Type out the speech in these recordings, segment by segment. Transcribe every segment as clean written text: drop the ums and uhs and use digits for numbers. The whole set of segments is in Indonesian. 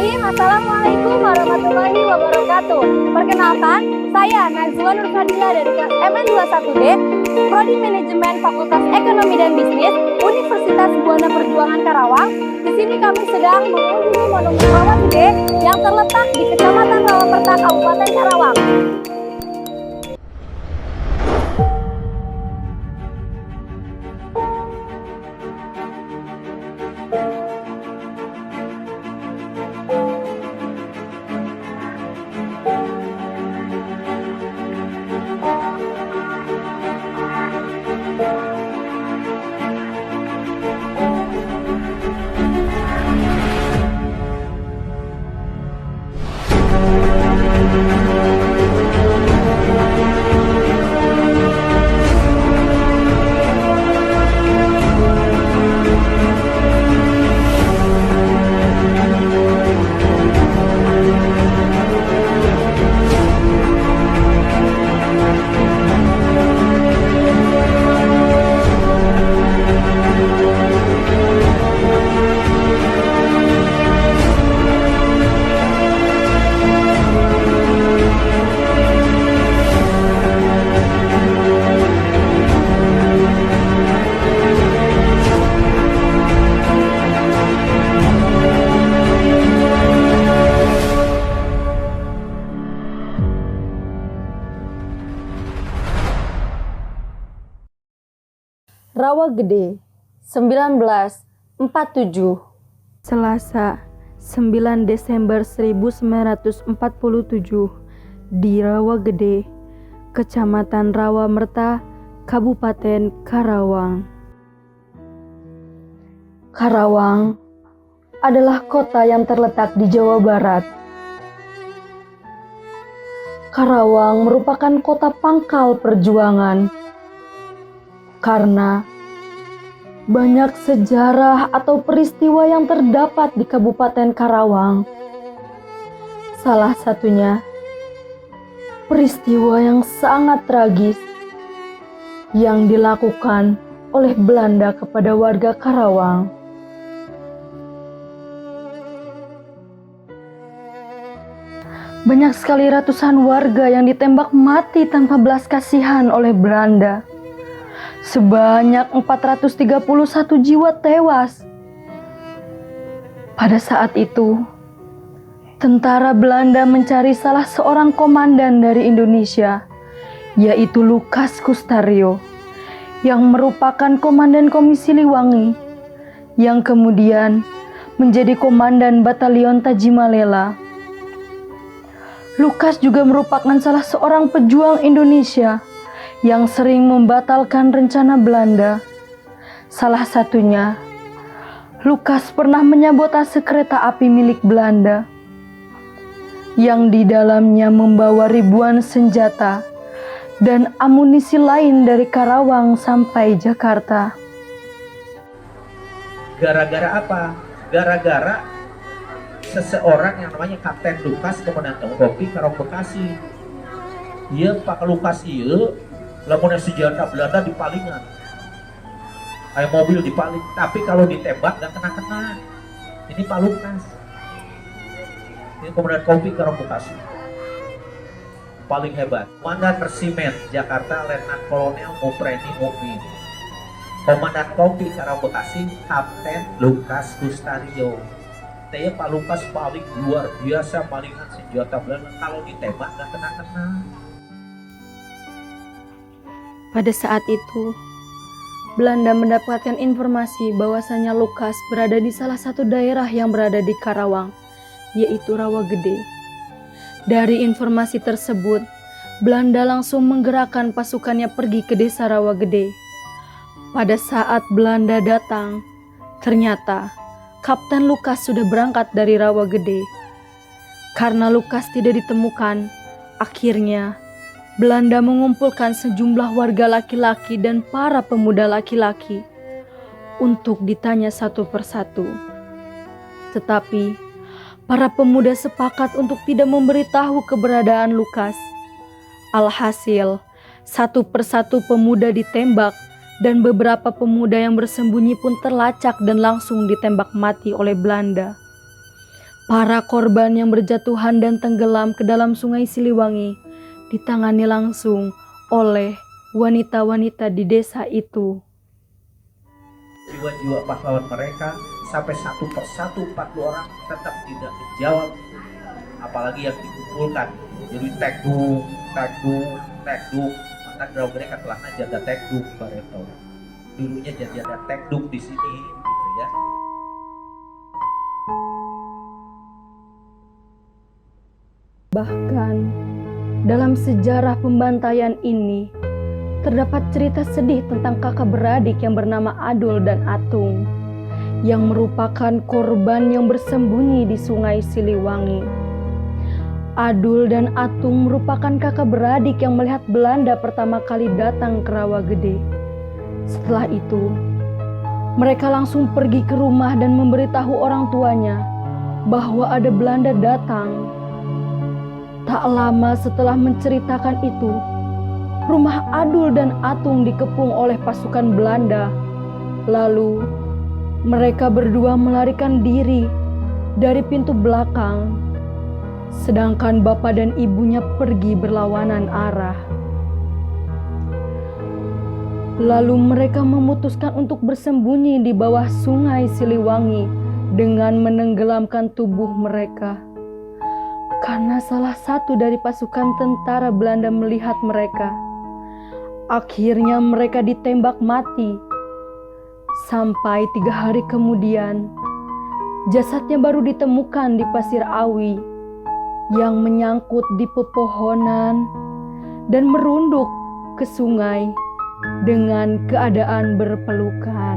Bismillahirrahmanirrahim. Assalamualaikum warahmatullahi wabarakatuh. Perkenalkan, saya Najwa Nur Fadila dari kelas MN21D, Prodi Manajemen Fakultas Ekonomi dan Bisnis, Universitas Buana Perjuangan Karawang. Di sini kami sedang mengunjungi Monumen Rawa Gede yang terletak di Kecamatan Rawaperta, Kabupaten Karawang. Rawa Gede, 1947. Selasa, 9 Desember 1947 di Rawa Gede, Kecamatan Rawamerta, Kabupaten Karawang. Karawang adalah kota yang terletak di Jawa Barat. Karawang merupakan kota pangkal perjuangan karena banyak sejarah atau peristiwa yang terdapat di Kabupaten Karawang. Salah satunya peristiwa yang sangat tragis yang dilakukan oleh Belanda kepada warga Karawang. Banyak sekali ratusan warga yang ditembak mati tanpa belas kasihan oleh Belanda. Sebanyak 431 jiwa tewas. Pada saat itu, tentara Belanda mencari salah seorang komandan dari Indonesia, yaitu Lukas Kustario, yang merupakan komandan Komisi Liwangi, yang kemudian menjadi komandan Batalion Tajimalela. Lukas juga merupakan salah seorang pejuang Indonesia yang sering membatalkan rencana Belanda. Salah satunya, Lukas pernah menyabotase kereta api milik Belanda yang di dalamnya membawa ribuan senjata dan amunisi lain dari Karawang sampai Jakarta. Gara-gara apa? Gara-gara seseorang yang namanya Kapten Lukas Komandan Kopi Karawang Bekasi. Iya Pak Lukas iya lamun senjata Belanda dipalingan, kayak mobil dipaling, tapi kalau ditembak gak kena-kena. Ini Pak Lukas, ini Komandan Kopi Karawang Bekasi, paling hebat. Komandan Resimen Jakarta Letnan Kolonel Mupreni Mukmin. Komandan Kopi Karawang Bekasi Kapten Lukas Kustario. Saya Pak Lukas paling luar biasa palingan senjata Belanda, kalau ditembak gak kena-kena. Pada saat itu, Belanda mendapatkan informasi bahwasanya Lukas berada di salah satu daerah yang berada di Karawang, yaitu Rawa Gede. Dari informasi tersebut, Belanda langsung menggerakkan pasukannya pergi ke desa Rawa Gede. Pada saat Belanda datang, ternyata Kapten Lukas sudah berangkat dari Rawa Gede. Karena Lukas tidak ditemukan, akhirnya Belanda mengumpulkan sejumlah warga laki-laki dan para pemuda laki-laki untuk ditanya satu persatu. Tetapi para pemuda sepakat untuk tidak memberitahu keberadaan Lukas. Alhasil, satu persatu pemuda ditembak dan beberapa pemuda yang bersembunyi pun terlacak dan langsung ditembak mati oleh Belanda. Para korban yang berjatuhan dan tenggelam ke dalam Sungai Siliwangi ditangani langsung oleh wanita-wanita di desa itu. Jiwa-jiwa pahlawan mereka sampai satu persatu 40 orang tetap tidak menjawab, apalagi yang dikumpulkan. Jadi tekduk, maka Rawa Gede telah jaga tekduk bareto. Dulunya jadi ada tekduk di sini, gitu ya. Bahkan dalam sejarah pembantaian ini terdapat cerita sedih tentang kakak beradik yang bernama Adul dan Atung yang merupakan korban yang bersembunyi di Sungai Siliwangi. Adul dan Atung merupakan kakak beradik yang melihat Belanda pertama kali datang ke Rawa Gede. Setelah itu, mereka langsung pergi ke rumah dan memberitahu orang tuanya bahwa ada Belanda datang. Tak lama setelah menceritakan itu, rumah Adul dan Atung dikepung oleh pasukan Belanda. Lalu, mereka berdua melarikan diri dari pintu belakang, sedangkan bapak dan ibunya pergi berlawanan arah. Lalu mereka memutuskan untuk bersembunyi di bawah Sungai Siliwangi dengan menenggelamkan tubuh mereka. Karena salah satu dari pasukan tentara Belanda melihat mereka. Akhirnya mereka ditembak mati. Sampai 3 hari kemudian, jasadnya baru ditemukan di Pasir Awi yang menyangkut di pepohonan dan merunduk ke sungai dengan keadaan berpelukan.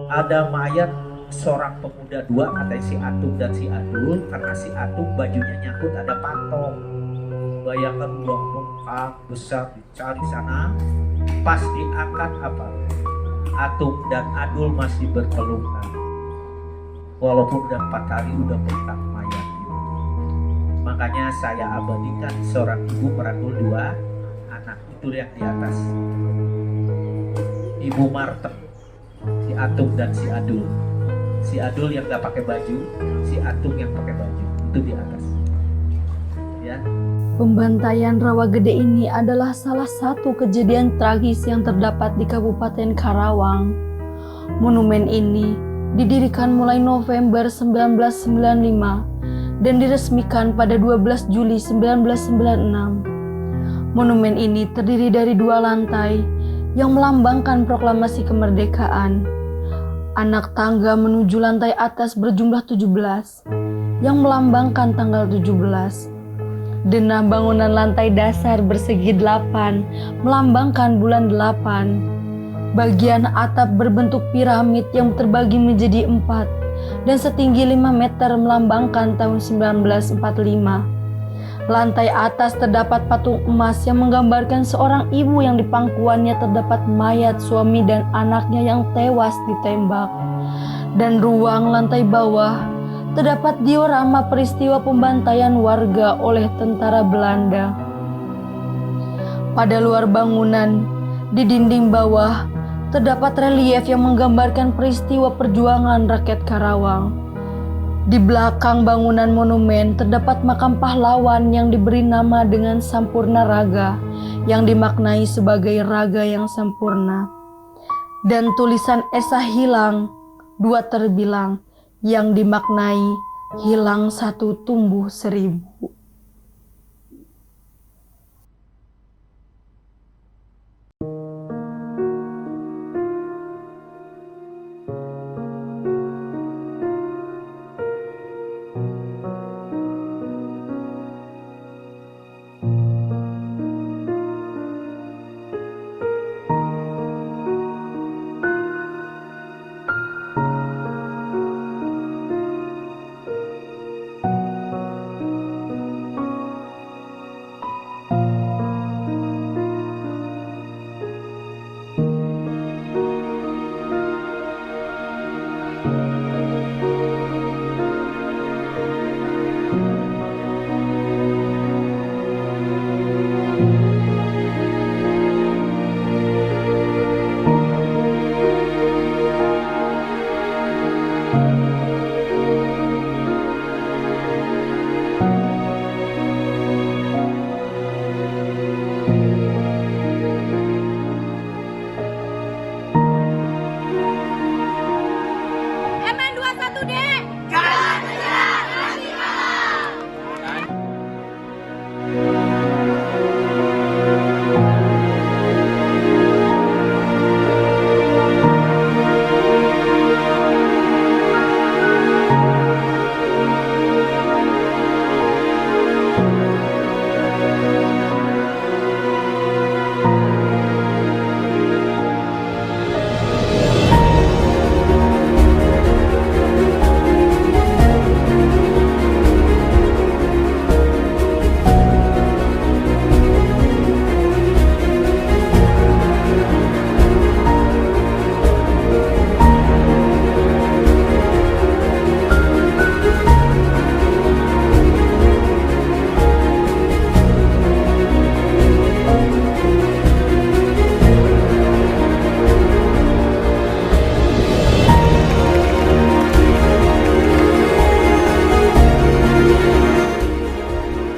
Ada mayat seorang pemuda 2, katanya si Atung dan si Adul. Karena si Atung bajunya nyangkut ada patok. Bayangkan udah bengkak besar dicari sana, pas diangkat apa? Atung dan Adul masih berpelukan. Walaupun udah 4 hari udah bengkak mayat. Makanya saya abadikan seorang ibu merangkul 2 anak itu yang di atas. Ibu Martem, si Atung dan si Adul. Si Adul yang gak pakai baju, si Atung yang pakai baju, itu di atas. Ya. Pembantaian Rawa Gede ini adalah salah satu kejadian tragis yang terdapat di Kabupaten Karawang. Monumen ini didirikan mulai November 1995 dan diresmikan pada 12 Juli 1996. Monumen ini terdiri dari 2 lantai yang melambangkan proklamasi kemerdekaan. Anak tangga menuju lantai atas berjumlah 17 yang melambangkan tanggal 17. Denah bangunan lantai dasar bersegi 8 melambangkan bulan 8. Bagian atap berbentuk piramid yang terbagi menjadi 4 dan setinggi 5 meter melambangkan tahun 1945. Lantai atas terdapat patung emas yang menggambarkan seorang ibu yang di pangkuannya terdapat mayat suami dan anaknya yang tewas ditembak. Dan ruang lantai bawah terdapat diorama peristiwa pembantaian warga oleh tentara Belanda. Pada luar bangunan, di dinding bawah, terdapat relief yang menggambarkan peristiwa perjuangan rakyat Karawang. Di belakang bangunan monumen terdapat makam pahlawan yang diberi nama dengan Sampurna Raga, yang dimaknai sebagai raga yang sempurna. Dan tulisan Esa hilang, 2 terbilang, yang dimaknai hilang 1 tumbuh 1000.